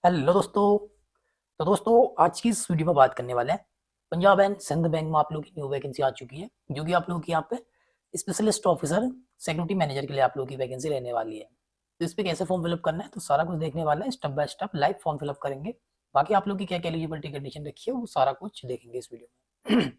Hello दोस्तों। तो दोस्तों, आज की इस वीडियो में बात करने वाले हैं पंजाब एंड सिंध बैंक में आप लोगों की न्यू वैकेंसी आ चुकी है, जो कि आप लोगों की यहाँ पे स्पेशलिस्ट ऑफिसर सिक्योरिटी मैनेजर के लिए आप लोगों की वैकेंसी रहने वाली है। तो इस पे कैसे फॉर्म फिलअप करना है तो सारा कुछ देखने वाला है, step by step live form fill up करेंगे। बाकी आप लोग की क्या क्या एलिजिबिलिटी कंडीशन रखी है वो सारा कुछ देखेंगे इस वीडियो में।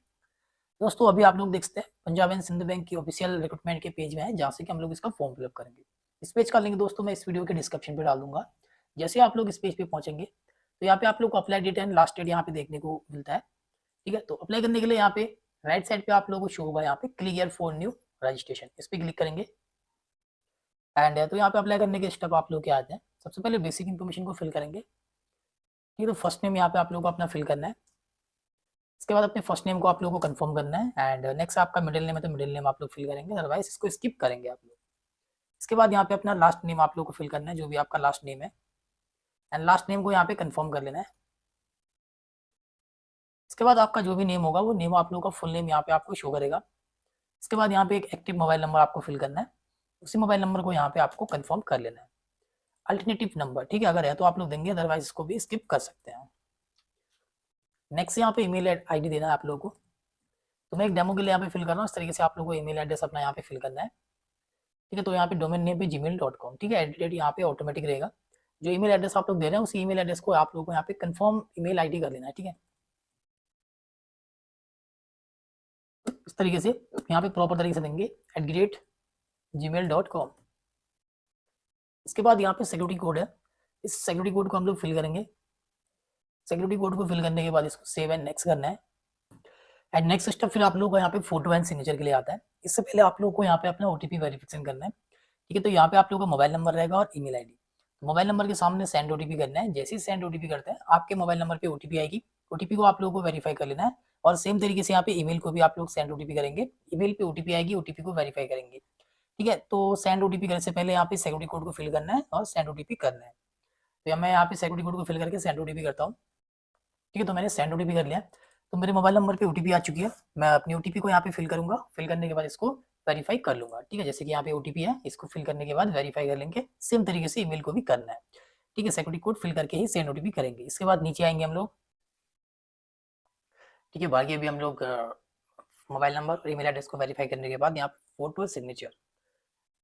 दोस्तों, अभी आप लोग देख सकते हैं पंजाब एंड सिंध बैंक की ऑफिशियल रिक्रूटमेंट के पेज में है, जहाँ से कि हम लोग इसका फॉर्म फिलअप करेंगे। इस पेज का लिंक दोस्तों मैं इस वीडियो के डिस्क्रिप्शन पे डाल दूंगा। जैसे आप लोग इस पेज पे पहुंचेंगे तो यहाँ पे आप लोग को apply date and last date यहाँ पे देखने को मिलता है। ठीक है, तो अप्लाई करने के लिए यहाँ पे राइट साइड पे आप लोगों को शो होगा यहाँ पे क्लियर फॉर न्यू रजिस्ट्रेशन, इस पे क्लिक करेंगे। एंड तो यहाँ पे अप्लाई करने के स्टेप आप लोग के आते हैं। सबसे पहले बेसिक इन्फॉर्मेशन को फिल करेंगे। ठीक है, तो फर्स्ट नेम यहाँ पे आप लोग को अपना फिल करना है। इसके बाद अपने फर्स्ट नेम को आप लोग को कंफर्म करना है। एंड नेक्स्ट आपका मिडिल नेम है तो मिडिल नेम आप लोग फिल करेंगे, अदरवाइज इसको स्किप करेंगे आप लोग। इसके बाद यहाँ पे अपना लास्ट नेम आप लोग को फिल करना है, जो भी आपका लास्ट नेम है। एंड लास्ट नेम को यहाँ पे कंफर्म कर लेना है। इसके बाद आपका जो भी नेम होगा वो नेम आप लोग का फुल नेम यहाँ पे आपको शो करेगा। इसके बाद यहाँ पे एक एक्टिव मोबाइल नंबर आपको फिल करना है। उसी मोबाइल नंबर को यहाँ पे आपको कंफर्म कर लेना है। अल्टरनेटिव नंबर, ठीक है, अगर है तो आप लोग देंगे, अदरवाइज इसको भी स्किप कर सकते हैं। नेक्स्ट यहाँ पे ईमेल आईडी देना है आप लोगों को। तो मैं एक डेमो के लिए यहाँ पे फिल कर रहा हूँ, इस तरीके से आप लोगों को ईमेल एड्रेस अपना यहाँ पे फिल करना है। ठीक है, तो यहाँ पे डोमेन नेम पे gmail.com, ठीक है, एट यहाँ पे ऑटोमेटिक रहेगा। जो ईमेल एड्रेस आप लोग दे रहे हैं उसी ईमेल एड्रेस को आप लोगों को यहाँ पे कंफर्म ईमेल आईडी कर लेना है। ठीक है, इस तरीके से यहाँ पे प्रॉपर तरीके से देंगे @gmail.com। इसके बाद यहाँ पे सिक्योरिटी कोड है, इस सिक्योरिटी कोड को हम लोग फिल करेंगे। सिक्योरिटी कोड को फिल करने के बाद इसको सेव एंड नेक्स्ट करना है। एंड नेक्स्ट स्टेप फिर आप लोगों को यहाँ पे फोटो एंड सिग्नेचर के लिए आता है। इससे पहले आप लोगों को यहाँ पे अपना ओटीपी वेरिफिकेशन करना है। ठीक है, तो यहाँ पे आप लोगों का मोबाइल नंबर रहेगा और ईमेल आईडी। मोबाइल नंबर के सामने सेंड ओटीपी करना है। जैसे ही सेंड ओटीपी करते हैं आपके मोबाइल नंबर पे ओटीपी आएगी। ओटीपी को आप लोगों को वेरीफाई कर लेना है। और सेम तरीके से यहाँ पे ईमेल को भी आप लोग सेंड ओटीपी करेंगे। ईमेल पे ओटीपी आएगी, ओटीपी को वेरीफाई करेंगे। ठीक है, तो सेंड ओटीपी करने से पहले यहाँ पे सिक्योरिटी कोड को फिल करना है और सेंड ओटीपी करना है। तो मैं यहाँ पे सिक्योरिटी कोड को फिल करके सेंड ओटीपी करता हूँ। ठीक है, तो मैंने सेंड ओटीपी कर लिया। तो मेरे मोबाइल नंबर पे ओटीपी आ चुकी है। मैं अपनी ओटीपी को यहाँ पे फिल करूंगा। फिल करने के बाद इसको वेरीफाई कर लूंगा। ठीक है, जैसे कि यहाँ पे ओटीपी है, इसको फिल करने के बाद वेरीफाई कर लेंगे। सेम तरीके से ईमेल को भी करना है। ठीक है, सिक्योरिटी कोड फिल करके ही सेंड ओटीपी करेंगे। इसके बाद नीचे आएंगे हम लोग। ठीक है, बाकी अभी हम लोग मोबाइल नंबर और ईमेल एड्रेस को वेरीफाई करने के बाद यहाँ पे फोटो सिग्नेचर,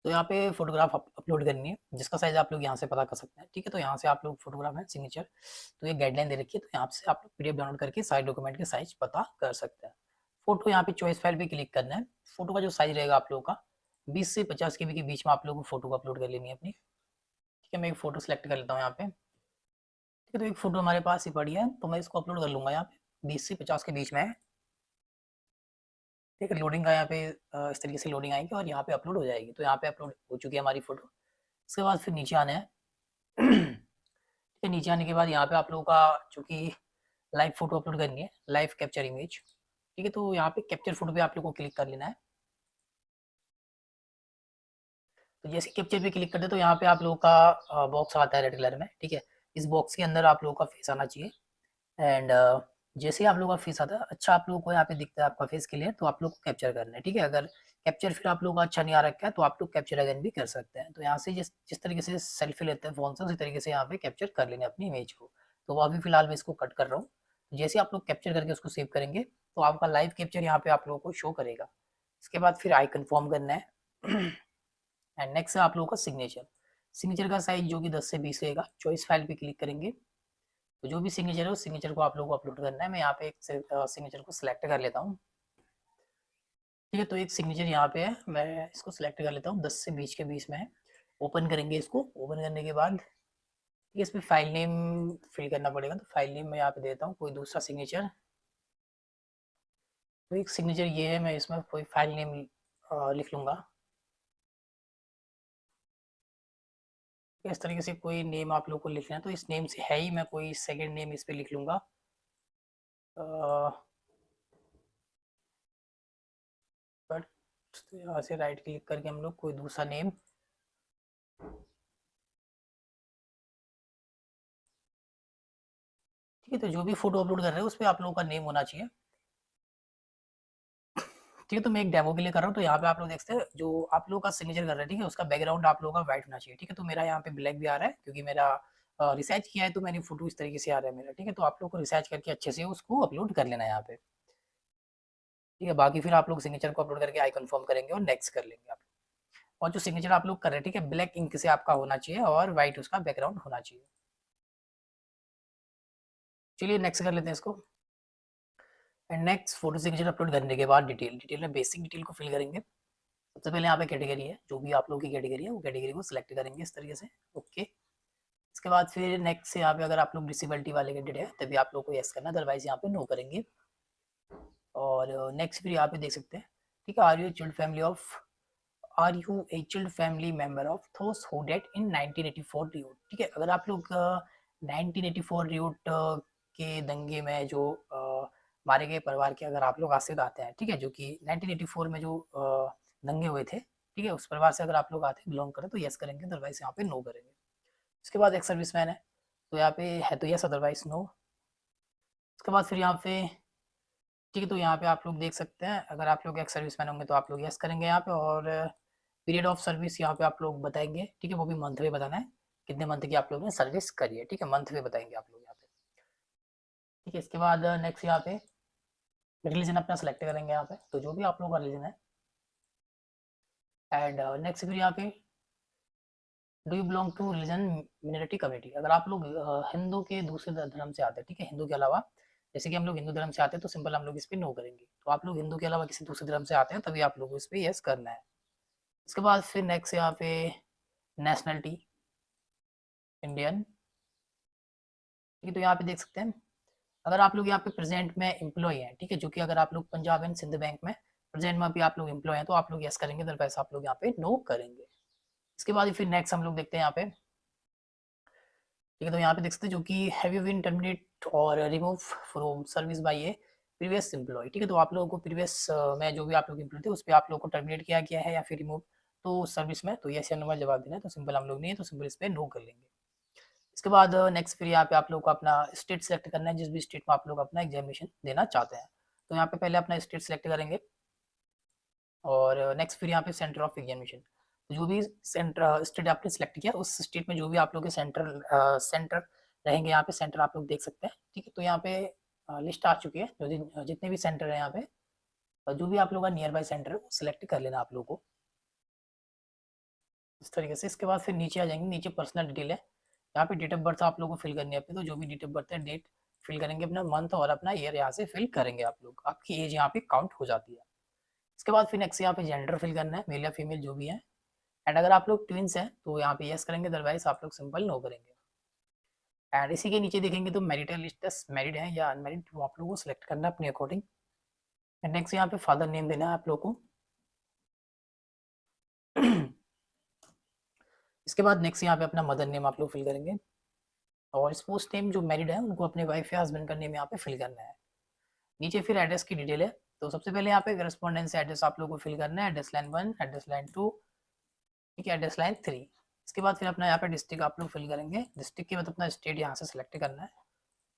तो यहाँ पे फोटोग्राफ अपलोड करनी है, जिसका साइज आप लोग यहाँ से पता कर सकते हैं। ठीक है, तो यहाँ से आप लोग फोटोग्राफ एंड सिग्नेचर, तो ये गाइडलाइन दे रखी है, तो यहाँ से आप लोग पीडीएफ डाउनलोड करके सारे डॉक्यूमेंट के साइज पता कर सकते हैं। फोटो यहाँ पे चॉइस फाइल पे क्लिक करना है। फोटो का जो साइज रहेगा आप लोगों का 20 से 50 केबी के बीच में आप लोगों को फोटो को अपलोड कर लेनी है अपनी। ठीक है, मैं एक फोटो सेलेक्ट कर लेता हूँ यहाँ पे। ठीक है, तो एक फोटो हमारे पास ही पड़ी है, तो मैं इसको अपलोड कर लूंगा यहाँ पे 20 से 50 के बीच में है। ठीक है, लोडिंग का यहाँ पे इस तरीके से लोडिंग आएगी और यहाँ पे अपलोड हो जाएगी। तो यहाँ पे अपलोड हो चुकी है हमारी फोटो। इसके बाद फिर नीचे आना है। ठीक है, नीचे आने के बाद यहाँ पे आप लोगों का चूंकि लाइव फोटो अपलोड करनी है, लाइव कैप्चर इमेज। ठीक है, तो यहाँ पे कैप्चर फोटो पे आप लोग को क्लिक कर लेना है। तो जैसे कैप्चर पे क्लिक करते तो यहाँ पे आप लोगों का बॉक्स आता है रेड कलर में। ठीक है, इस बॉक्स के अंदर आप लोगों का फेस आना चाहिए। एंड जैसे ही आप लोगों का फेस आता है, अच्छा आप लोगों को यहाँ पे दिखता है आपका फेस क्लियर, तो आप लोग को कैप्चर करना है। ठीक है, अगर कैप्चर फिर आप लोगों का अच्छा नहीं आ रखा है तो आप लोग कैप्चर अगेन भी कर सकते हैं। तो यहाँ से जिस जिस तरीके से सेल्फी लेते हैं फोन से, उसी तरीके से यहाँ पे कैप्चर कर लेंगे अपनी इमेज को। तो अभी फिलहाल मैं इसको कट कर रहा हूँ। जैसे आप लोग कैप्चर करके उसको सेव करेंगे तो आपका लाइव कैप्चर यहाँ पे आप लोगों को शो करेगा। इसके बाद फिर आई कन्फर्म करना है। एंड नेक्स्ट है आप लोगों का सिग्नेचर। सिग्नेचर का साइज जो कि 10 से 20 रहेगा। चॉइस फाइल पे क्लिक करेंगे, तो जो भी सिग्नेचर है उस सिग्नेचर को आप लोगों को अपलोड करना है। मैं यहाँ पे एक सिग्नेचर को सिलेक्ट कर लेता हूँ। ठीक है, तो एक सिग्नेचर यहाँ पे है, मैं इसको सिलेक्ट कर लेता हूँ, 10 से 20 के बीच में है। ओपन करेंगे इसको। ओपन करने के बाद ठीक है, इसमें फाइल नेम फिल करना पड़ेगा। तो फाइल नेम मैं यहाँ पे देता हूँ कोई दूसरा सिग्नेचर। तो एक सिग्नेचर ये है, मैं इसमें कोई फाइल नेम लिख लूँगा। इस तरीके से कोई नेम आप लोग को लिखना है, तो इस नेम से है ही, मैं कोई सेकंड नेम इस पे लिख लूँगा। बट यहाँ से राइट क्लिक करके हम लोग कोई दूसरा नेम, ठीक है, तो जो भी फोटो अपलोड कर रहे हैं उस पर आप लोगों का नेम होना चाहिए। ठीक है, तो मैं एक डेमो के लिए कर रहा हूँ। तो यहाँ पे आप लोग देखते हैं जो आप लोग का सिग्नेचर कर रहे हैं, ठीक है, उसका बैकग्राउंड आप लोगों का व्हाइट होना चाहिए। ठीक है, तो मेरा यहाँ पे ब्लैक भी आ रहा है क्योंकि मेरा रिसर्च किया है तो मैंने फोटो इस तरीके से आ रहा है मेरा, ठीक है। तो आप लोग को रिसर्च करके अच्छे से उसको अपलोड कर लेना है यहाँ पे, ठीक है। बाकी फिर आप लोग सिग्नेचर को अपलोड करके आई कंफर्म करेंगे और नेक्स्ट कर लेंगे आप। और जो सिग्नेचर आप लोग कर रहे हैं, ठीक है, ब्लैक इंक से आपका होना चाहिए और व्हाइट उसका बैकग्राउंड होना चाहिए। चलिए नेक्स्ट कर लेते हैं इसको। And next photo signature upload करने के बाद डिटेल में बेसिक डिटेल को फिल करेंगे। सबसे पहले यहाँ पे कैटेगरी है, जो भी आप लोगों की कैटेगरी है वो कैटेगरी को सिलेक्ट करेंगे इस तरीके से, ओके। इसके बाद फिर नेक्स्ट से यहाँ पे अगर आप लोग डिसेबिलिटी वाले कैंडिडेट है तभी आप लोग को यस करना, अदरवाइज यहाँ पे नो करेंगे। और नेक्स्ट फिर यहाँ पे देख सकते हैं, ठीक है, are you a child family member of those who dead in 1984 riot, ठीक है। अगर आप लोग 1984 रियोट के दंगे में जो मारे गए परिवार के अगर आप लोग आश्रित आते हैं, ठीक है, जो कि 1984 में जो दंगे हुए थे, ठीक है, उस परिवार से अगर आप लोग आते हैं, बिलोंग करें तो यस करेंगे, अदरवाइज यहाँ पे नो करेंगे। उसके बाद एक सर्विसमैन है तो यहाँ पे है तो यस, अदरवाइज नो। उसके बाद फिर यहाँ पे, ठीक है, तो यहाँ पे आप लोग देख सकते हैं अगर आप लोग एक्स सर्विसमैन होंगे तो आप लोग यस करेंगे यहाँ पे। और पीरियड ऑफ सर्विस यहाँ पे आप लोग बताएंगे, ठीक है, वो भी मंथ में बताना है, कितने मंथ की आप लोगों ने सर्विस करी है, ठीक है, मंथ में बताएंगे आप लोग यहाँ पे, ठीक है। इसके बाद नेक्स्ट यहाँ पे रिलीजन अपना सेलेक्ट करेंगे यहाँ पे, तो जो भी आप लोगों का रिलीजन है। एंड नेक्स्ट फिर यहाँ पे do you belong to religion minority community, अगर आप लोग हिंदू के दूसरे धर्म से आते हैं, ठीक है, हिंदू के अलावा, जैसे कि हम लोग हिंदू धर्म से आते हैं तो सिंपल हम लोग इस पर नो करेंगे। तो आप लोग हिंदू के अलावा किसी दूसरे धर्म से आते हैं तभी आप लोग को इस पर यस करना है। इसके बाद फिर नेक्स्ट यहाँ पे नेशनलिटी इंडियन, ठीक है, तो यहाँ पे देख सकते हैं अगर आप लोग यहाँ पे प्रेजेंट में एम्प्लॉय हैं, ठीक है, जो कि अगर आप लोग पंजाब एंड सिंध बैंक में प्रेजेंट में भी आप लोग एम्प्लॉय हैं तो आप लोग यस करेंगे, अदरवाइज आप लोग यहाँ पे नो करेंगे। इसके बाद फिर नेक्स्ट हम लोग देखते हैं यहाँ पे, ठीक है, तो यहाँ पे देख सकते हैं जो कि हैव यू बीन टर्मिनेट और remove from service by a previous employ, ठीक है, तो आप लोगों को प्रीवियस में जो भी आप लोग एम्प्लॉय थे उस पर आप लोगों को टर्मिनेट किया गया है या फिर रिमूव, तो सर्विस में तो यस या नो में जवाब देना है, तो सिंपल हम लोग नहीं है तो सिंपल इस पर नो कर लेंगे। इसके बाद नेक्स्ट फिर यहाँ पे आप लोग को अपना स्टेट सेलेक्ट करना है, जिस भी स्टेट में आप लोग अपना एग्जामिनेशन देना चाहते हैं, तो यहाँ पे पहले अपना स्टेट सेलेक्ट करेंगे। और नेक्स्ट फिर यहाँ पे सेंटर ऑफ एग्जामिनेशन, जो भी सेंटर स्टेट आपने सेलेक्ट किया उस स्टेट में जो भी आप लोग के सेंटर रहेंगे, यहाँ पे सेंटर आप लोग देख सकते हैं, ठीक है। तो यहाँ पे लिस्ट आ चुकी है, जो जितने भी सेंटर है यहाँ पे, जो भी आप लोग का नियर बाई सेंटर है वो सिलेक्ट कर लेना आप लोग को इस तरीके से। इसके बाद फिर नीचे आ जाएंगे, नीचे पर्सनल डिटेल है, यहाँ पे डेट ऑफ बर्थ आप लोगों को फिल करनी है अपनी, तो जो भी डेट ऑफ बर्थ है डेट फिल करेंगे, अपना मंथ और अपना ईयर यहाँ से फिल करेंगे आप लोग, आपकी एज यहाँ पे काउंट हो जाती है। इसके बाद फिर नेक्स्ट यहाँ पे जेंडर फिल करना है, मेल या फीमेल जो भी है। एंड अगर आप लोग ट्विंस हैं तो यहाँ पे यस करेंगे, अदरवाइज आप लोग सिंपल नो करेंगे। एंड इसी के नीचे देखेंगे तो मैरिटल स्टेटस, मैरिड है या अनमैरिड, वो आप लोगों को सिलेक्ट करना है अपने अकॉर्डिंग। एंड नेक्स्ट यहाँ पे फादर नेम देना है आप लोग को। इसके बाद नेक्स्ट यहाँ पे अपना मदर नेम आप लोग फिल करेंगे, और स्पोर्ट्स नेम जो मैरिड है उनको अपने वाइफ या हस्बैंड का नेम यहाँ पे फिल करना है। नीचे फिर एड्रेस की डिटेल है, तो सबसे पहले यहाँ पे करस्पॉन्डेंस एड्रेस आप लोग को फिल करना है, एड्रेस लाइन 1, एड्रेस लाइन 2, ठीक है, एड्रेस लाइन 3। इसके बाद फिर अपना यहाँ पे डिस्ट्रिक्ट आप लोग फिल करेंगे, डिस्ट्रिक्ट के बाद अपना स्टेट यहाँ से सिलेक्ट करना है।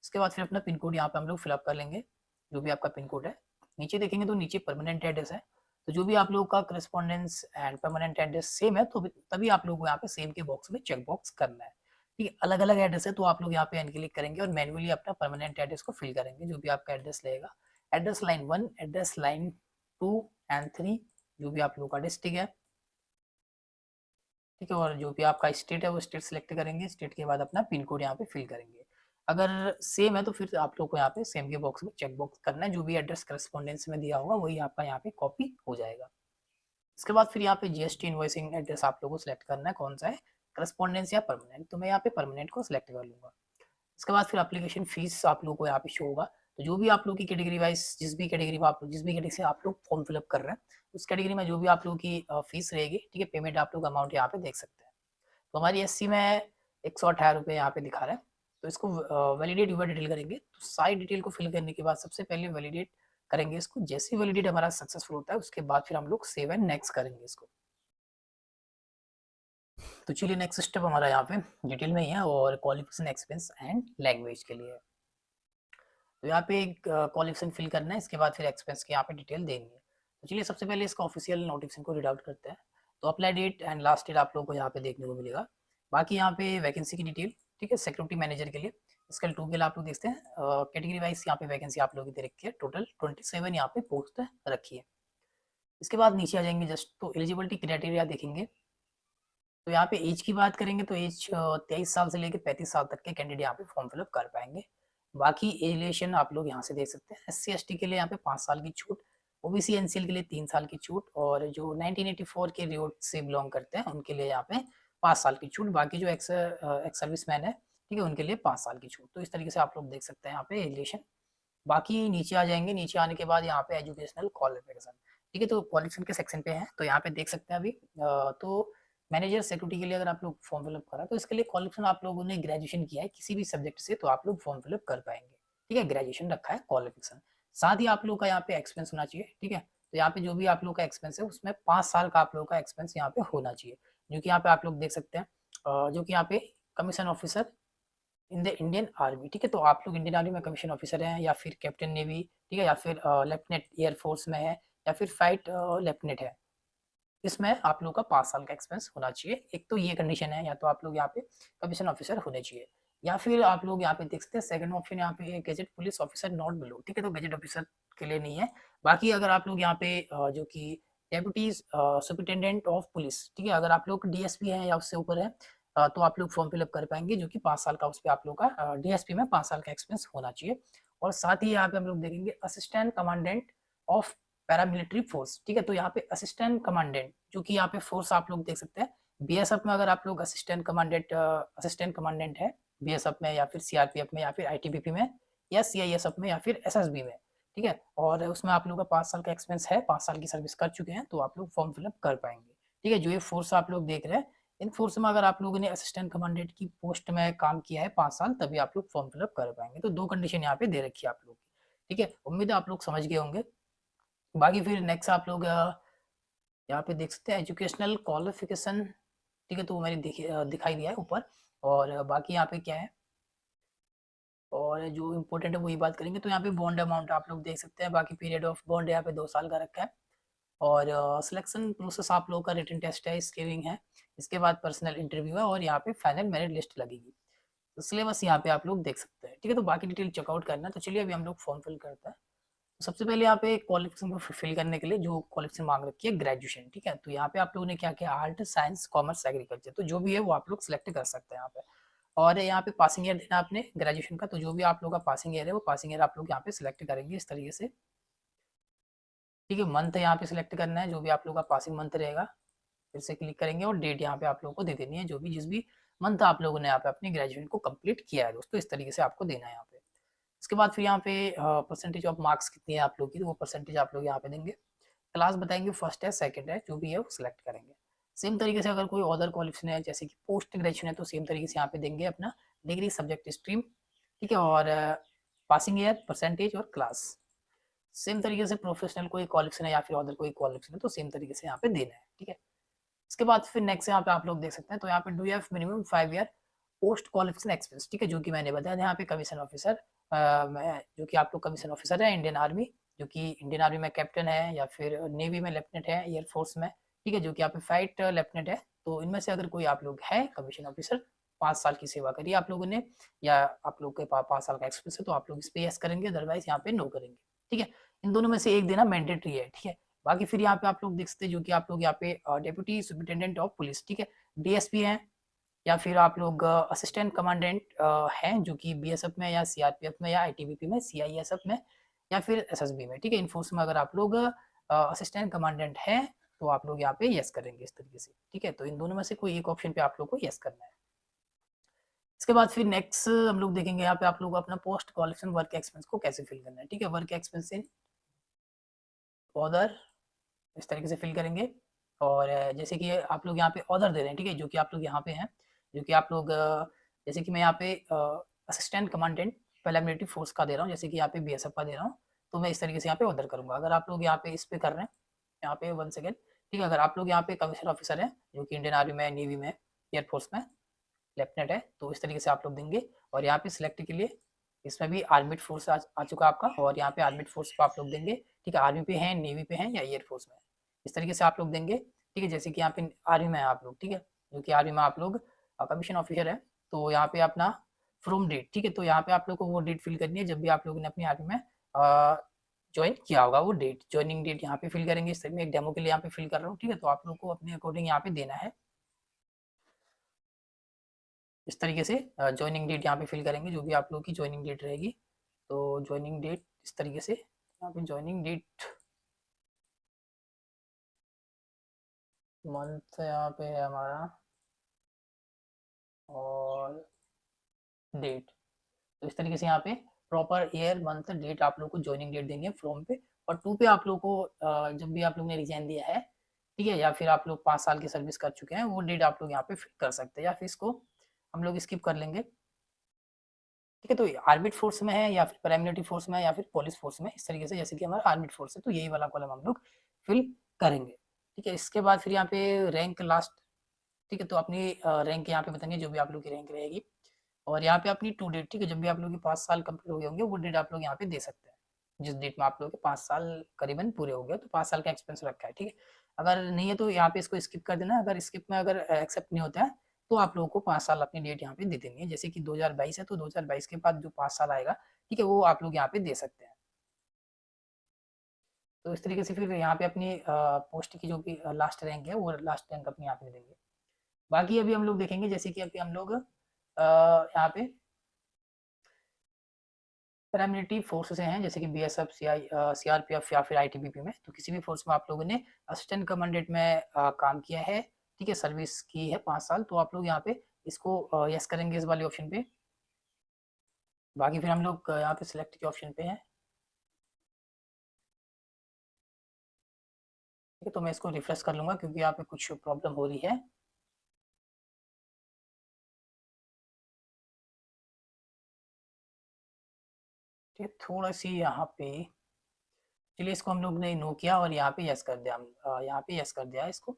इसके बाद फिर अपना पिन कोड यहाँ पे हम लोग फिलअप कर लेंगे, जो भी आपका पिन कोड है। नीचे देखेंगे तो नीचे परमानेंट एड्रेस है, तो जो भी आप लोगों का correspondence and permanent address same है तो तभी आप लोगों को यहाँ पे सेम के बॉक्स में चेक बॉक्स करना है, ठीक है। अलग अलग एड्रेस है तो आप लोग यहाँ पे अनक्लिक करेंगे और मैन्युअली अपना परमानेंट एड्रेस को फिल करेंगे, जो भी आपका एड्रेस रहेगा, address line 1, address line 2 and 3, जो भी आप लोगों का डिस्ट्रिक्ट है, ठीक है। और जो भी आपका स्टेट है वो स्टेट सेलेक्ट करेंगे, स्टेट के बाद अपना पिन कोड यहाँ पे फिल करेंगे। अगर सेम है तो फिर आप लोग को यहाँ पे सेम के बॉक्स में चेक बॉक्स करना है, जो भी एड्रेस करस्पॉन्डेंस में दिया होगा वही आपका यहाँ पे कॉपी हो जाएगा। इसके बाद फिर यहाँ पे जीएसटी इनवॉइसिंग एड्रेस आप लोगों को सिलेक्ट करना है, कौन सा है, करस्पॉन्डेंस या परमानेंट, तो मैं यहाँ पे परमानेंट को सिलेक्ट कर लूंगा। इसके बाद फिर एप्लीकेशन फीस आप लोग को यहाँ पे शो होगा, तो जो भी आप लोग की कैटेगरी वाइज जिस भी कैटेगरी में आप लोग जिस भी कैटेगरी से आप लोग फॉर्म फिलअप कर रहे हैं उस कैटेगरी में जो भी आप लोग की फीस रहेगी, ठीक है, पेमेंट आप लोग अमाउंट यहाँ पे देख सकते हैं। तो हमारी एससी में 118 रुपये यहाँ पे दिखा रहा है, तो इसको वैलिडेट यूआर डिटेल करेंगे, तो सारी डिटेल को फिल करने के बाद सबसे पहले वैलिडेट करेंगे इसको, जैसे ही वैलिडेट हमारा सक्सेसफुल होता है उसके बाद फिर हम लोग सेव एंड नेक्स्ट करेंगे इसको। तो चलिए नेक्स्ट स्टेप हमारा यहाँ पे डिटेल में ही है और क्वालिफिकेशन एक्सपीरियंस एंड लैंग्वेज के लिए। तो यहाँ पे एक क्वालिफिकेशन फिल करना है, इसके बाद फिर एक्सपेंस की यहाँ पे डिटेल देनी है। तो चलिए सबसे पहले इसका ऑफिशियल नोटिफिकेशन को रीड आउट करते हैं। तो apply date and last date आप लोगों को यहाँ पे देखने को मिलेगा। बाकी यहाँ पे वैकेंसी की डिटेल, ठीक है, सिक्योरिटी मैनेजर के लिए। स्केल 2 के लिए आप लोग देखते हैं कैटेगरी वाइज यहाँ पे वैकेंसी आप लोगों की दे रखी है, टोटल 27 यहाँ पे पोस्ट रखी है। इसके बाद नीचे आ जाएंगे जस्ट तो एलिजिबिलिटी क्राइटेरिया देखेंगे, तो यहाँ पे एज की बात करेंगे तो एज 23 साल से लेकर 35 साल तक के कैंडिडेट यहाँ पे फॉर्म फिलअप कर पाएंगे। बाकी एलिएशन आप लोग यहाँ से देख सकते हैं, SC/ST के लिए यहाँ पे 5 साल की छूट, OBC NCL के लिए 3 साल की छूट, और जो 1984 के रियोट से बिलोंग करते हैं उनके लिए यहाँ पे 5 साल की छूट, बाकी जो एक्स सर्विसमैन है ठीक है उनके लिए 5 साल की छूट। तो इस तरीके से आप लोग देख सकते हैं यहाँ पे एलिएशन। बाकी नीचे आ जाएंगे, नीचे आने के बाद यहाँ पे एजुकेशनल क्वालिफिकेशन, ठीक है, तो क्वालिफिकेशन के सेक्शन पे है, तो यहाँ पे देख सकते हैं अभी तो मैनेजर सिक्योरिटी के लिए अगर आप लोग फॉर्म फिलअप करा तो इसके लिए क्वालिफिकेशन आप लोगों ने ग्रेजुएशन किया है किसी भी सब्जेक्ट से तो आप लोग फॉर्म फिलअप कर पाएंगे, ठीक है, ग्रेजुएशन रखा है क्वालिफिकेशन। साथ ही आप लोग का यहाँ पे एक्सपेंस होना चाहिए, ठीक है, तो यहाँ पे जो भी आप लोग का एक्सपेंस है उसमें 5 साल का आप लोग का एक्सपेंस यहाँ पे होना चाहिए, जो कि यहाँ पे आप लोग देख सकते हैं जो कि यहाँ पे commission officer in the Indian army, ठीक है, तो आप लोग इंडियन आर्मी में कमीशन ऑफिसर हैं या फिर कैप्टन नेवी, ठीक है, या फिर लेफ्टिनेंट एयरफोर्स में है या फिर फाइट लेफ्टिनेंट है, इसमें आप लोग का 5 साल का एक्सपेंस होना चाहिए। एक तो ये कंडीशन है, या तो आप लोग यहाँ पे कमीशन ऑफिसर होने चाहिए, या फिर आप लोग यहाँ पे देख सकते हैं सेकंड ऑप्शन यहाँ पे gadget police officer not below, ठीक है, तो गैजेट ऑफिसर के लिए नहीं है। बाकी अगर आप लोग यहाँ पे जो कि डेप्यूटीज सुपरिटेंडेंट ऑफ पुलिस, ठीक है, अगर आप लोग DSP हैं या उससे ऊपर है तो आप लोग फॉर्म फिलअप कर पाएंगे, जो कि 5 साल का उस पर आप लोग का DSP में 5 साल का एक्सपेंस होना चाहिए। और साथ ही यहाँ पे हम लोग देखेंगे assistant commandant of paramilitary force, ठीक है, तो यहाँ पे असिस्टेंट कमांडेंट जो कि यहाँ पे फोर्स आप लोग देख सकते हैं BSF में, अगर आप लोग असिस्टेंट कमांडेंट है BSF में या फिर CRPF में या फिर ITBP में या CISF में या फिर SSB में, ठीक है, और उसमें आप लोग का 5 साल का एक्सपेंस है, 5 साल की सर्विस कर चुके हैं तो आप लोग फॉर्म फिलअप कर पाएंगे, ठीक है। जो ये फोर्स आप लोग देख रहे हैं इन फोर्स में अगर आप लोगों ने असिस्टेंट कमांडेंट की पोस्ट में काम किया है 5 साल तभी आप लोग फॉर्म फिलअप कर पाएंगे। तो 2 कंडीशन यहाँ पे दे रखी है आप लोग की, ठीक है, उम्मीद है आप लोग समझ गए होंगे। बाकी फिर नेक्स्ट आप लोग यहाँ पे देख सकते हैं एजुकेशनल क्वालिफिकेशन, ठीक है, तो मैंने दिखाई दिया है ऊपर, और बाकी यहाँ पे क्या है और जो इम्पोर्टेंट है वही बात करेंगे। तो यहाँ पे बॉन्ड अमाउंट आप लोग देख सकते हैं, बाकी पीरियड ऑफ बॉन्ड यहाँ पे 2 साल का रखा है, और सिलेक्शन प्रोसेस आप लोगों का रिटन टेस्ट है, स्क्रीनिंग है, इसके बाद पर्सनल इंटरव्यू है और यहाँ पे फाइनल मेरिट लिस्ट लगेगी। तो सिलेबस यहाँ पे आप लोग देख सकते हैं, ठीक है, तो बाकी डिटेल चेकआउट करना है। तो चलिए अभी हम लोग फॉर्म फिल करते हैं। तो सबसे पहले यहाँ पे क्वालिफिकेशन को फिल करने के लिए जो क्वालिफिकेशन मांग रखी है ग्रेजुएशन, ठीक है, तो यहाँ पे आप लोगों ने क्या किया आर्ट साइंस कॉमर्स एग्रीकल्चर, तो जो भी है वो आप लोग सिलेक्ट कर सकते हैं यहाँ पे। और यहाँ पे पासिंग ईयर देना आपने ग्रेजुएशन का, तो जो भी आप लोग का पासिंग ईयर है वो पासिंग ईयर आप लोग यहाँ पे सिलेक्ट करेंगे इस तरीके से, ठीक है। मंथ यहाँ पे सिलेक्ट करना है जो भी आप लोग का पासिंग मंथ रहेगा, फिर से क्लिक करेंगे और डेट यहाँ पे आप लोगों को दे देनी है जो भी जिस भी मंथ आप लोगों ने यहाँ पे अपनी ग्रेजुएशन को कंप्लीट किया है दोस्तों, इस तरीके से आपको देना है यहाँ पे। इसके बाद फिर यहाँ पे परसेंटेज ऑफ मार्क्स कितनी है आप लोग की, तो वो परसेंटेज आप लोग यहाँ पे देंगे। क्लास बताएंगे फर्स्ट है सेकंड है जो भी है वो सिलेक्ट करेंगे। सेम तरीके से अगर कोई अदर क्वालिफिकेशन है जैसे कि पोस्ट ग्रेजुएशन है तो सेम तरीके से यहाँ पे देंगे अपना डिग्री सब्जेक्ट स्ट्रीम, ठीक है, और पासिंग ईयर परसेंटेज और क्लास। सेम तरीके से प्रोफेशनल कोई क्वालिफिकेशन है या फिर अदर कोई क्वालिफिकेशन है तो सेम तरीके से यहाँ पे देना है, ठीक है। इसके बाद फिर नेक्स्ट यहाँ पे आप लोग देख सकते हैं, तो यहाँ पे do you have minimum 5 year post qualification experience, ठीक है, जो कि मैंने बताया यहाँ पे कमीशन ऑफिसर जो कि आप लोग कमीशन ऑफिसर है इंडियन आर्मी, जो कि इंडियन आर्मी में कैप्टन है या फिर नेवी में लेफ्टिनेंट है, एयरफोर्स में, ठीक है, जो कि यहाँ पे फाइट लेफ्टिनेंट है, तो इनमें से अगर कोई आप लोग है कमीशन ऑफिसर 5 साल की सेवा करिए आप लोगों ने, या आप लोग के पास 5 साल का एक्सपीरियंस है तो आप लोग इस पे यस करेंगे, अदरवाइज यहाँ पे नो करेंगे, ठीक है। इन दोनों में से एक देना मैंडेटरी है, ठीक है। बाकी फिर यहाँ पे आप लोग देख सकते हैं जो कि आप लोग यहाँ पे डेप्यूटी सुपरिटेंडेंट ऑफ पुलिस, ठीक है, DSP हैं, या फिर आप लोग असिस्टेंट कमांडेंट हैं जो कि BSF में या CRPF में या ITBP में, CISF में या फिर SSB में, ठीक है। इनफोर्स में अगर आप लोग असिस्टेंट कमांडेंट हैं तो आप लोग यहाँ पे यस करेंगे इस तरीके से, ठीक है। तो इन दोनों में से कोई एक ऑप्शन पे आप लोग को यस करना है। इसके बाद फिर नेक्स्ट हम लोग देखेंगे यहाँ पे आप लोग अपना पोस्ट क्वालिफिकेशन वर्क एक्सपेंस को कैसे फिल करना है, ठीक है। वर्क एक्सपेंस इन ऑदर इस तरीके से फिल करेंगे, और जैसे कि आप लोग यहाँ पे ऑर्डर दे रहे हैं, ठीक है, जो कि आप लोग यहाँ पे हैं, जो कि आप लोग जैसे कि मैं यहाँ पे असिस्टेंट कमांडेंट पैरामिलिट्री फोर्स का दे रहा हूँ, जैसे कि यहाँ पे BSF का दे रहा हूँ, तो मैं इस तरीके से यहाँ पे ऑर्डर करूँगा। अगर आप लोग यहाँ पे इस पे कर रहे हैं, यहाँ पे 1 सेकेंड, ठीक है, अगर आप लोग यहाँ पे कमीशन ऑफिसर हैं जो कि इंडियन आर्मी में, नेवी में, एयरफोर्स में लेफ्टिनेंट है, तो इस तरीके से आप लोग देंगे। और यहाँ पे सिलेक्ट के लिए इसमें भी आर्मिड फोर्स आ चुका आपका, और यहाँ पे आर्मिड फोर्स पे आप लोग देंगे, ठीक है, आर्मी पे हैं, नेवी पे हैं या एयरफोर्स में, इस तरीके से आप लोग देंगे, ठीक है। जैसे कि यहाँ पे आर्मी में है आप लोग, ठीक है, जो कि आर्मी में आप लोग कमीशन ऑफिसर है तो यहाँ पे अपना फ्रॉम डेट, ठीक है, तो यहाँ पे आप लोग को वो डेट फिल करनी है जब भी आप लोगों ने अपनी आर्मी में ज्वाइन किया होगा, वो डेट, ज्वाइनिंग डेट यहाँ पे फिल करेंगे। इस तरह में एक डेमो के लिए यहाँ पे फिल कर रहा हूँ, ठीक है, तो आप लोग को अपने अकॉर्डिंग यहाँ पे देना है इस तरीके से। ज्वाइनिंग डेट यहाँ पे फिल करेंगे, जो भी आप लोग की ज्वाइनिंग डेट रहेगी, तो ज्वाइनिंग डेट इस तरीके से यहाँ पे ज्वाइनिंग डेट, मंथ यहाँ पे है हमारा, और डेट, तो इस तरीके से यहाँ पे प्रॉपर ईयर मंथ डेट आप लोग को ज्वाइनिंग डेट देंगे फॉर्म पे। और 2 पे आप लोग को जब भी आप लोग ने रिजाइन दिया है, ठीक है, या फिर आप लोग 5 साल की सर्विस कर चुके हैं, वो डेट आप लोग यहाँ पे फिल कर सकते हैं, या फिर इसको हम लोग स्किप कर लेंगे, ठीक है। तो आर्मिड फोर्स में है या फिर पैरामिलिट्री फोर्स में है या फिर पुलिस फोर्स में, इस तरीके से, जैसे कि हमारा आर्मिड फोर्स है तो यही वाला कॉलम हम लोग फिल करेंगे, ठीक है। इसके बाद फिर यहाँ पे रैंक लास्ट, ठीक है, तो अपनी रैंक यहाँ पे बताएंगे जो भी आप लोग की रैंक रहेगी, और यहाँ पे अपनी टू डेट, ठीक है, जब भी आप लोग के 5 साल कंप्लीट हो गए होंगे वो डेट आप लोग यहाँ पे दे सकते हैं, जिस डेट में आप लोग के 5 साल करीबन पूरे हो गए, तो 5 साल का एक्सपेंस रखा है, ठीक है। अगर नहीं है तो यहाँ पे इसको स्किप कर देना, अगर स्किप में अगर एक्सेप्ट नहीं होता है तो आप लोगों को 5 साल अपनी डेट यहाँ पे दे देनी है, जैसे कि 2022 है तो 2022 के बाद जो 5 साल आएगा, ठीक है, वो आप लोग यहाँ पे दे सकते हैं। तो इस तरीके से फिर यहाँ पे अपनी पोस्ट की जो भी लास्ट रैंक है वो लास्ट रैंक अपनी यहाँ पे देंगे। बाकी अभी हम लोग देखेंगे, जैसे कि अभी हम लोग यहाँ पे पैरामिलिट्री फोर्स से हैं, जैसे कि बीएसएफ, सीआरपीएफ या फिर आईटीबीपी में, तो किसी भी फोर्स में आप लोगों ने असिस्टेंट कमांडेंट में काम किया है, ठीक है, सर्विस की है 5 साल, तो आप लोग यहाँ पे इसको यस करेंगे इस वाले ऑप्शन पे। बाकी फिर हम लोग यहाँ पे सिलेक्ट के ऑप्शन पे हैं, ठीक है, तो मैं इसको रिफ्रेश कर लूंगा क्योंकि यहाँ पे कुछ प्रॉब्लम हो रही है। ठीक है, थोड़ा सी यहाँ पे, चलिए इसको हम लोग ने नो किया और यहाँ पे यस कर दिया, हम यहाँ पे यस कर दिया इसको।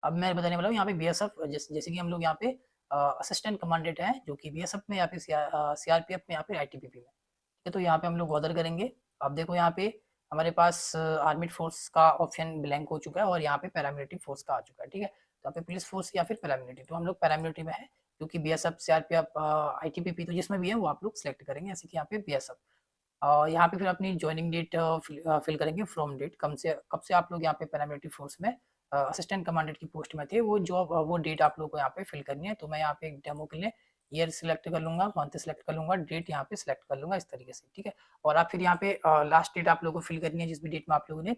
अब मैं बताने वाला हूँ यहाँ पे बीएसएफ, जैसे कि हम लोग यहाँ पे असिस्टेंट कमांडेंट है जो कि बीएसएफ में या फिर सीआरपीएफ में या फिर आईटीबीपी में, ठीक है, तो यहाँ पे हम लोग ऑर्डर करेंगे। अब देखो यहाँ पे हमारे पास आर्मिड फोर्स का ऑप्शन ब्लैंक हो चुका है और यहाँ पे पैरामिलिट्री फोर्स का आ चुका है, ठीक है, तो यहाँ पे पुलिस फोर्स या फिर पैरामिलिट्री, तो हम लोग पैरामिलिट्री में है क्योंकि बीएसएफ, सीआरपीएफ, आईटीबीपी, तो जिसमें भी है वो आप लोग सेलेक्ट करेंगे, जैसे कि यहाँ पे बीएसएफ। यहाँ पे फिर अपनी ज्वाइनिंग डेट फिल करेंगे, फ्रॉम डेट, कब से आप लोग यहाँ पे पैरामिलिट्री फोर्स में असिस्टेंट कमांडेंट की पोस्ट में थे, वो जॉब, वो डेट आप लोग को यहाँ पे फिल करनी है। तो मैं यहाँ पे एक डेमो के लिए ईयर सिलेक्ट कर लूंगा, मंथ सिलेक्ट कर लूंगा, डेट यहाँ पे सिलेक्ट कर लूंगा इस तरीके से, ठीक है। और आप फिर यहाँ पे लास्ट डेट आप लोगों को फिल करनी है जिस भी डेट में आप लोगों ने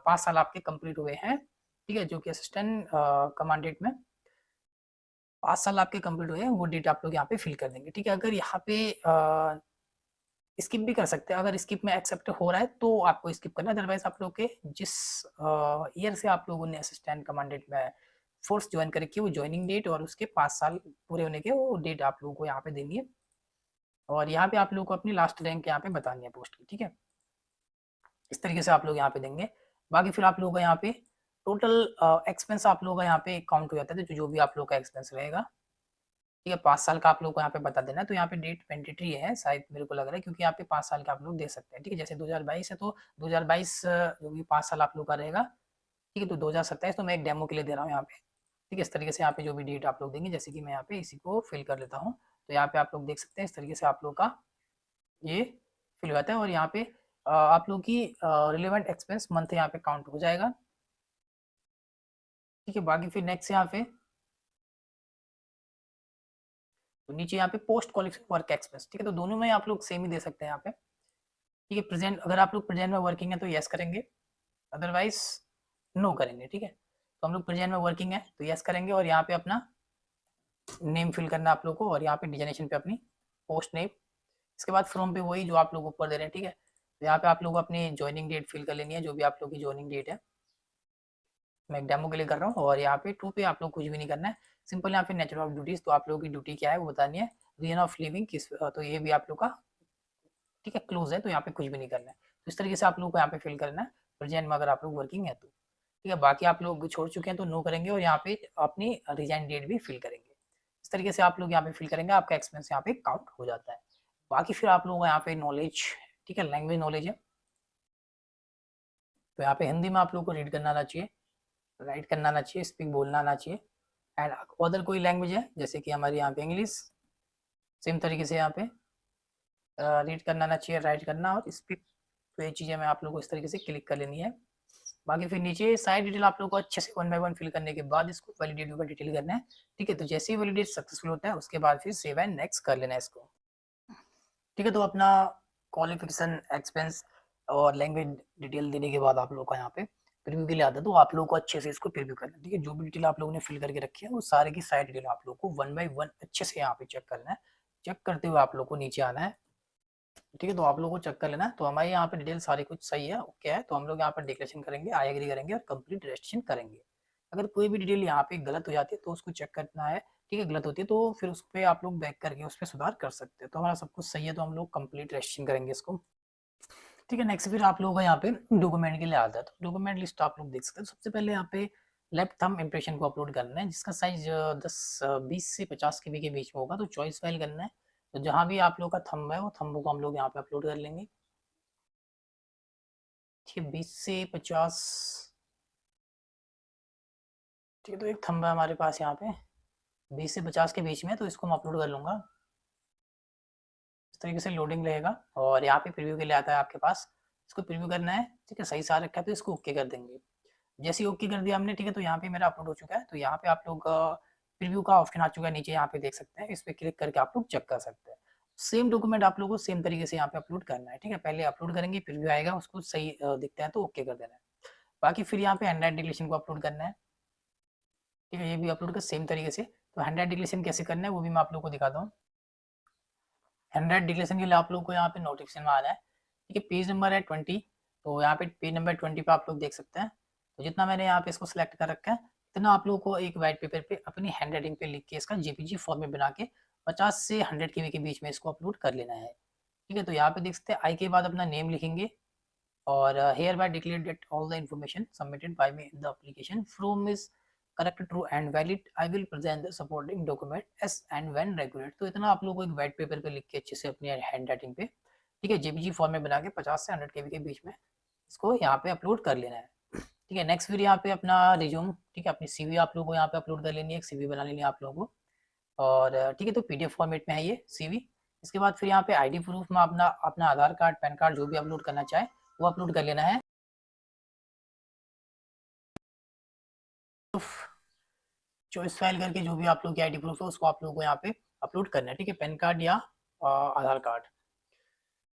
5 साल आपके कंप्लीट हुए हैं, ठीक है, जो कि असिस्टेंट कमांडेंट में 5 साल आपके कंप्लीट हुए हैं, वो डेट आप लोग यहाँ पे फिल कर देंगे, ठीक है। अगर यहाँ पे स्किप भी कर सकते हैं, अगर स्किप में एक्सेप्ट हो रहा है तो आपको स्किप करना है, अदरवाइज आप लोग के जिस ईयर से आप लोगों ने असिस्टेंट कमांडेंट में फोर्स ज्वाइन कर रखी है वो ज्वाइनिंग डेट और उसके 5 साल पूरे होने के वो डेट आप लोगों को यहाँ पे देनी है, और यहाँ पे आप लोगों को अपनी लास्ट रैंक यहाँ पे बतानी है पोस्ट की, ठीक है, इस तरीके से आप लोग यहाँ पे देंगे। बाकी फिर आप लोगों का यहाँ पे टोटल एक्सपेंस आप लोगों का यहाँ पे काउंट हो जाता है, तो जो भी आप लोग का एक्सपेंस रहेगा, ठीक है, 5 साल का आप लोग को यहाँ पे बता देना है। तो यहाँ पे डेट मैंडेटरी है शायद, मेरे को लग रहा है, क्योंकि यहाँ पे 5 साल का आप लोग दे सकते हैं, ठीक है, जैसे 2022 है तो 2022 जो भी 5 साल आप लोग का रहेगा, ठीक है, तो 2027 तो मैं एक डेमो के लिए दे रहा हूँ यहाँ पे, ठीक है, इस तरीके से यहाँ पे जो भी डेट आप लोग देंगे, जैसे कि मैं यहाँ पे इसी को फिल कर लेता हूँ, तो यहाँ पे आप लोग देख सकते हैं इस तरीके से आप लोग का ये फिल हो जाता है, और यहाँ पे आप लोग की रिलेवेंट एक्सपेंस मंथ यहाँ पे काउंट हो जाएगा, ठीक है। बाकी फिर नेक्स्ट यहाँ पे, तो नीचे यहाँ पे पोस्ट क्वालिफिकेशन वर्क एक्सपेंस, ठीक है, तो दोनों में आप लोग सेम ही दे सकते हैं यहाँ पे, ठीक है। प्रेजेंट, अगर आप लोग प्रेजेंट में वर्किंग है तो यस करेंगे, अदरवाइज नो करेंगे, ठीक है। तो हम लोग प्रेजेंट में वर्किंग है तो यस करेंगे, और यहाँ पे अपना नेम फिल करना आप लोग को, और यहाँ पे डिजाइनेशन पे अपनी पोस्ट नेम, इसके बाद फ्रॉम पे वही जो आप लोग ऊपर दे रहे हैं, ठीक है। तो यहाँ पे आप लोग अपनी ज्वाइनिंग डेट फिल कर लेनी है, जो भी आप लोग की ज्वाइनिंग डेट है, मैं एक डेमो के लिए कर रहा हूँ। और यहाँ पे 2 पे आप लोग कुछ भी नहीं करना है, सिंपल यहाँ पे नेचर ऑफ ड्यूटीज, तो आप लोगों की ड्यूटी क्या है वो बतानी है, रीजन ऑफ लिविंग किस, तो ये भी आप लोग का, ठीक है, क्लोज है, तो यहाँ पे कुछ भी नहीं करना है। तो इस तरीके से आप लोग को यहाँ पे फिल करना है, प्रेजेंट में अगर आप लोग वर्किंग है तो, ठीक है। बाकी आप लोग छोड़ चुके हैं तो नो करेंगे, और यहाँ पे अपनी रिजाइन डेट भी फिल करेंगे, इस तरीके से आप लोग यहाँ पे फिल करेंगे, आपका एक्सपेंस यहाँ पे काउंट हो जाता है। बाकी फिर आप लोगों का यहाँ पे नॉलेज, ठीक है, लैंग्वेज नॉलेज है, तो यहाँ पे हिंदी में आप लोग को रीड करना आना चाहिए, राइट करना आना चाहिए, स्पीक बोलना आना चाहिए, एंड अदर कोई लैंग्वेज है जैसे कि हमारी यहाँ पे इंग्लिश, सेम तरीके से यहाँ पे रीड करना आना चाहिए, राइट करना और स्पीक। तो ये चीज़ें मैं आप लोगों को इस तरीके से क्लिक कर लेनी है। बाकी फिर नीचे सारी डिटेल आप लोगों को अच्छे से 1 बाय 1 फिल करने के बाद इसको वैलिडेट का डिटेल करना है। ठीक है, तो जैसे ही वैलिडेट सक्सेसफुल होता है उसके बाद फिर सेव एंड नेक्स्ट कर लेना है इसको। ठीक है, तो अपना क्वालिफिकेशन, एक्सपेंस और लैंग्वेज डिटेल देने के बाद आप लोगों का यहाँ पे प्रीव्यू के लिए आता है, तो आप लोगों को अच्छे से इसको प्रीव्यू करना है। ठीक है, जो भी डिटेल आप लोगों ने फिल करके रखी है वो सारे की सारी डिटेल आप लोगों को 1 बाय 1 अच्छे से यहाँ पे चेक करना है। चेक करते हुए आप लोगों को नीचे आना है। ठीक है, तो आप लोगों को चेक कर लेना है। तो हमारे यहाँ पे डिटेल सारी कुछ सही है, ओके है, तो हम लोग यहाँ पर डिक्लेरेशन करेंगे, आई एग्री करेंगे और कंप्लीट रजिस्ट्रेशन करेंगे। अगर कोई भी डिटेल यहाँ पे गलत हो जाती है तो उसको चेक करना है। ठीक है, गलत होती है तो फिर उस पर आप लोग बैक करके उस पर सुधार कर सकते हैं। तो हमारा सब कुछ सही है तो हम लोग कंप्लीट रजिस्ट्रेशन करेंगे इसको। ठीक है, नेक्स्ट फिर आप लोगों का यहाँ पे डॉक्यूमेंट के लिए आता है, तो डॉक्यूमेंट लिस्ट आप लोग देख सकते हैं। सबसे पहले यहाँ पे लेफ्ट थंब इम्प्रेशन को अपलोड करना है, जिसका साइज 20 से 50 KB के बीच में होगा, तो चॉइस फाइल करना है। तो जहाँ भी आप लोग का थंब है वो थंब को हम लोग यहाँ पे अपलोड कर लेंगे। ठीक है, 20 से 50। ठीक है, तो एक थंब है हमारे पास यहाँ पे 20 से 50 के बीच में, तो इसको मैं अपलोड कर लूँगा। इस तरीके से लोडिंग रहेगा और यहाँ पे प्रीव्यू के लिए आता है आपके पास, इसको प्रीव्यू करना है। ठीक है, सही सारा रखा है तो इसको ओके कर देंगे। जैसे ही ओके कर दिया हमने, ठीक है, तो यहाँ पे मेरा अपलोड हो चुका है। तो यहाँ पे आप लोग प्रीव्यू का ऑप्शन आ चुका है नीचे, यहाँ पे देख सकते हैं। इस पर क्लिक करके आप लोग चेक कर सकते हैं। सेम डॉक्यूमेंट आप लोगों को सेम तरीके से यहाँ पे अपलोड करना है। ठीक है, पहले अपलोड करेंगे, प्रीव्यू आएगा, उसको सही दिखता है तो ओके कर देना है। बाकी फिर यहाँ पे हैंड डिक्लेरेशन को अपलोड करना है। ठीक है, ये भी अपलोड कर सेम तरीके से। तो हैंड डिक्लेरेशन कैसे करना है वो भी मैं आप लोग को दिखाता हूँ। हैंड डिक्लेरेशन के लिए आप लोग को यहाँ पे नोटिफिकेशन में आना है। ठीक है, पेज नंबर है 20, तो यहाँ पे पेज नंबर 20 पे आप लोग देख सकते हैं। तो जितना मैंने यहाँ पे इसको सिलेक्ट कर रखा है, इतना आप लोगों को एक वाइट पेपर पे अपनी हैंड राइटिंग पे लिख के इसका जेपीजी फॉर्मेट बना के 50 से 100 KB के बीच में इसको अपलोड कर लेना है। ठीक है, तो यहाँ पे देख सकते हैं, आई के बाद अपना नेम लिखेंगे और hereby declare that all the information submitted by me in the application from is correct, true and valid. I will present the supporting document as and when regulate. तो इतना आप लोगों को एक वाइट पेपर पे लिख के अच्छे से अपनी हैंड राइटिंग पे, ठीक है, जेपीजी फॉर्मेट बना के 50 से 100 KB के बीच में इसको यहाँ पे अपलोड कर लेना है। ठीक है, नेक्स्ट फिर यहाँ पे अपना रिज्यूम, ठीक है, अपनी सीवी आप लोगों को यहाँ पे अपलोड कर लेनी है, एक सीवी बना लेनी है आप लोगों को। और ठीक है, तो पीडीएफ फॉर्मेट में है ये सीवी। इसके बाद फिर यहाँ पे आईडी प्रूफ में अपना अपना आधार कार्ड, पैन कार्ड जो भी अपलोड करना चाहे वो अपलोड कर लेना है। चॉइस फाइल करके जो भी आप लोग की आईडी प्रूफ है उसको आप लोगों को यहाँ पे अपलोड करना है। ठीक है, पैन कार्ड या आधार कार्ड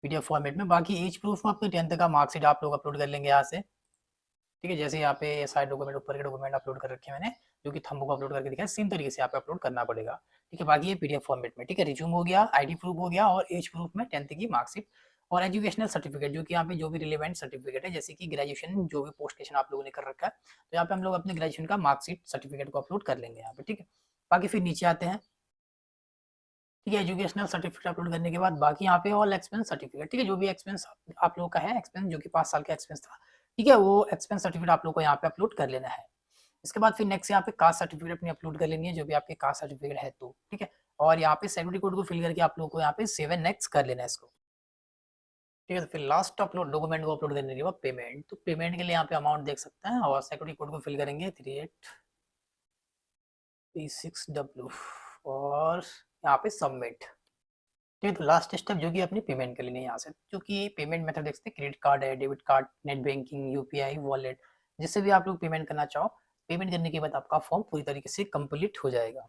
पीडीएफ फॉर्मेट में। बाकी एज प्रूफ में अपने 10th का मार्कशीट आप लोग अपलोड कर लेंगे यहाँ से। ठीक है, जैसे यहाँ पे सारे डॉक्यूमेंट, ऊपर के डॉक्यूमेंट अपलोड कर रखे हैं मैंने, जो कि थंब को अपलोड करके दिखाया, सेम तरीके से यहाँ पे अपलोड करना पड़ेगा। ठीक है, बाकी ये पीडीएफ फॉर्मेट में। ठीक है, रिज्यूम हो गया, आईडी प्रूफ हो गया और एज प्रूफ में 10th की मार्कशीट और एजुकेशनल सर्टिफिकेट, जो कि यहाँ पे जो भी रिलेवेंट सर्टिफिकेट है, जैसे कि ग्रेजुएशन जो भी पोस्ट ग्रेजुएशन आप लोगों ने कर रखा है, तो यहाँ पे हम लोग अपने ग्रेजुएशन का मार्कशीट सर्टिफिकेट को अपलोड कर लेंगे यहाँ पे। ठीक है, बाकी फिर नीचे आते हैं। ठीक है, एजुकेशनल सर्टिफिकेट अपलोड करने के बाद बाकी यहाँ पे ऑल एक्सपेंस सर्टिफिकेट। ठीक है, जो भी एक्सपेंस आप लोगों का है, एक्सपेंस जो कि 5 साल का एक्सपेंस था, ठीक है, वो एक्सपेंस सर्टिफिकेट आप लोग को यहाँ पे अपलोड कर लेना है। इसके बाद फिर नेक्स्ट यहाँ पे कास्ट सर्टिफिकेट अपनी अपलोड कर लेनी है, जो भी आपके कास्ट सर्टिफिकेट है तो। ठीक है, और यहाँ पे सिक्योरिटी कोड को फिल करके आप लोगों को यहाँ पे सेव एंड नेक्स्ट कर लेना है इसको। ठीक है, तो फिर लास्ट अपलोड डॉक्यूमेंट को अपलोड करने के बाद पेमेंट। तो पेमेंट के लिए यहाँ पे अमाउंट देख सकते हैं और सिक्योरिटी कोड को फिल करेंगे 38P6W और यहाँ पे सबमिट। ठीक है, तो लास्ट स्टेप जो कि अपनी पेमेंट के लिए नहीं, यहाँ से जो कि पेमेंट मेथड देख सकते हैं, क्रेडिट कार्ड है, debit card, net banking, UPI, wallet, जिससे भी आप लोग पेमेंट करना चाहो। पेमेंट करने के बाद आपका फॉर्म पूरी तरीके से कंप्लीट हो जाएगा।